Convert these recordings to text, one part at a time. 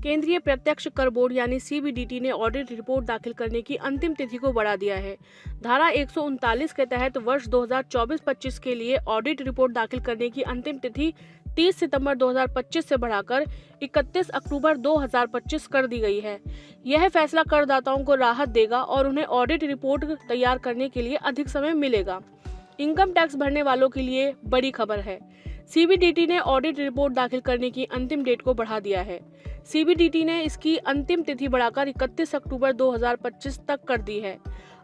केंद्रीय प्रत्यक्ष कर बोर्ड यानी सीबीडीटी ने ऑडिट रिपोर्ट दाखिल करने की अंतिम तिथि को बढ़ा दिया है। धारा 139 के तहत वर्ष 2024-25 के लिए ऑडिट रिपोर्ट दाखिल करने की अंतिम तिथि 30 सितंबर 2025 से बढ़ाकर 31 अक्टूबर 2025 कर दी गई है। यह फैसला करदाताओं को राहत देगा और उन्हें ऑडिट रिपोर्ट तैयार करने के लिए अधिक समय मिलेगा। इनकम टैक्स भरने वालों के लिए बड़ी खबर है। सीबीडीटी ने ऑडिट रिपोर्ट दाखिल करने की अंतिम डेट को बढ़ा दिया है। सीबीडीटी ने इसकी अंतिम तिथि बढ़ाकर 31 अक्टूबर 2025 तक कर दी है।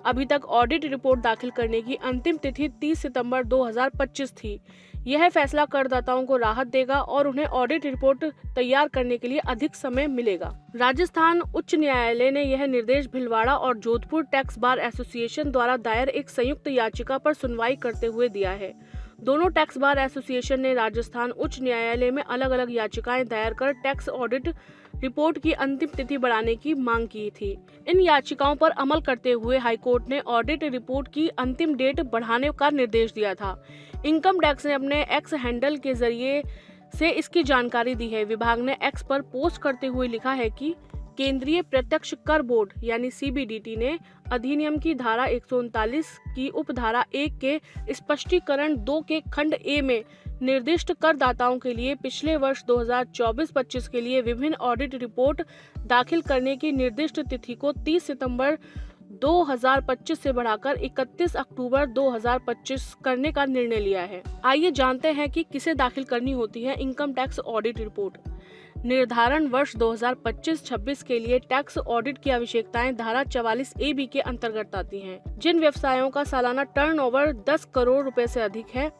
अभी तक ऑडिट रिपोर्ट दाखिल करने की अंतिम तिथि 30 सितंबर 2025 थी। यह फैसला करदाताओं को राहत देगा और उन्हें ऑडिट रिपोर्ट तैयार करने के लिए अधिक समय मिलेगा। राजस्थान उच्च न्यायालय ने यह निर्देश भीलवाड़ा और जोधपुर टैक्स बार एसोसिएशन द्वारा दायर एक संयुक्त याचिका पर सुनवाई करते हुए दिया है। दोनों टैक्स बार एसोसिएशन ने राजस्थान उच्च न्यायालय में अलग अलग याचिकाएं दायर कर टैक्स ऑडिट रिपोर्ट की अंतिम तिथि बढ़ाने की मांग की थी। इन याचिकाओं पर अमल करते हुए हाईकोर्ट ने ऑडिट रिपोर्ट की अंतिम डेट बढ़ाने का निर्देश दिया था। इनकम टैक्स ने अपने एक्स हैंडल के जरिए से इसकी जानकारी दी है। विभाग ने एक्स पर पोस्ट करते हुए लिखा है कि केंद्रीय प्रत्यक्ष कर बोर्ड यानी सीबीडीटी ने अधिनियम की धारा 139 की उपधारा 1 के स्पष्टीकरण 2 के खंड ए में निर्दिष्ट करदाताओं के लिए पिछले वर्ष 2024-25 के लिए विभिन्न ऑडिट रिपोर्ट दाखिल करने की निर्दिष्ट तिथि को 30 सितंबर 2025 से बढ़ाकर 31 अक्टूबर 2025 करने का निर्णय लिया है। आइए जानते हैं कि किसे दाखिल करनी होती है इनकम टैक्स ऑडिट रिपोर्ट। निर्धारण वर्ष 2025-26 के लिए टैक्स ऑडिट की आवश्यकताएं धारा 44A(b) के अंतर्गत आती हैं। जिन व्यवसायों का सालाना टर्नओवर 10 करोड़ रुपए से अधिक है,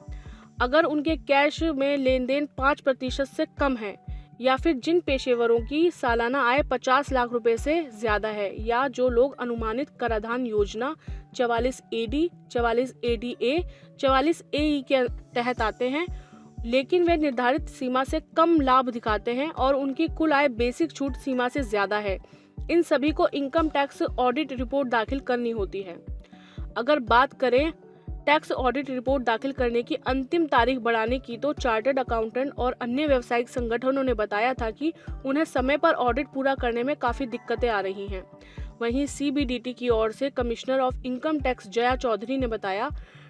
अगर उनके कैश में लेन देन 5% से कम है, या फिर जिन पेशेवरों की सालाना आय 50 लाख रुपए से ज्यादा है, या जो लोग अनुमानित कराधान योजना 44AD, 44ADA, 44AE के तहत आते हैं, लेकिन वे निर्धारित सीमा से कम लाभ दिखाते हैं और उनकी कुल आय बेसिक छूट सीमा से ज्यादा है, इन सभी को इनकम टैक्स ऑडिट रिपोर्ट दाखिल करनी होती है। अगर बात करें टैक्स ऑडिट रिपोर्ट दाखिल करने की अंतिम तारीख बढ़ाने की, तो चार्टर्ड अकाउंटेंट और अन्य व्यावसायिक संगठनों ने बताया था कि उन्हें समय पर ऑडिट पूरा करने में काफी दिक्कतें आ रही हैं। वहीं सीबीडीटी की ओर से commissioner of income tax Jaya Chaudhary ने बताया,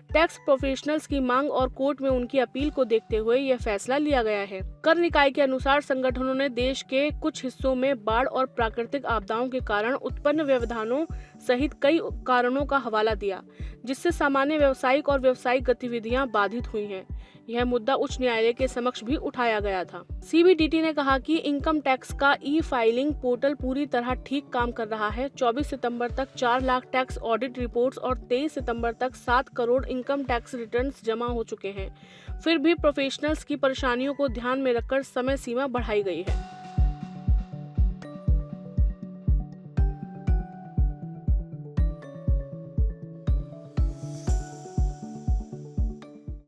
टैक्स प्रोफेशनल्स की मांग और कोर्ट में उनकी अपील को देखते हुए यह फैसला लिया गया है। कर निकाय के अनुसार संगठनों ने देश के कुछ हिस्सों में बाढ़ और प्राकृतिक आपदाओं के कारण उत्पन्न व्यवधानों सहित कई कारणों का हवाला दिया, जिससे सामान्य व्यावसायिक और व्यावसायिक गतिविधियां बाधित हुई हैं। यह मुद्दा उच्च न्यायालय के समक्ष भी उठाया गया था। सीबीडीटी ने कहा कि इनकम टैक्स का ई फाइलिंग पोर्टल पूरी तरह ठीक काम कर रहा है। 24 सितंबर तक 4 लाख टैक्स ऑडिट रिपोर्ट्स और 23 सितंबर तक 7 करोड़ इनकम टैक्स रिटर्न्स जमा हो चुके हैं। फिर भी प्रोफेशनल्स की परेशानियों को ध्यान में रखकर समय सीमा बढ़ाई गई है।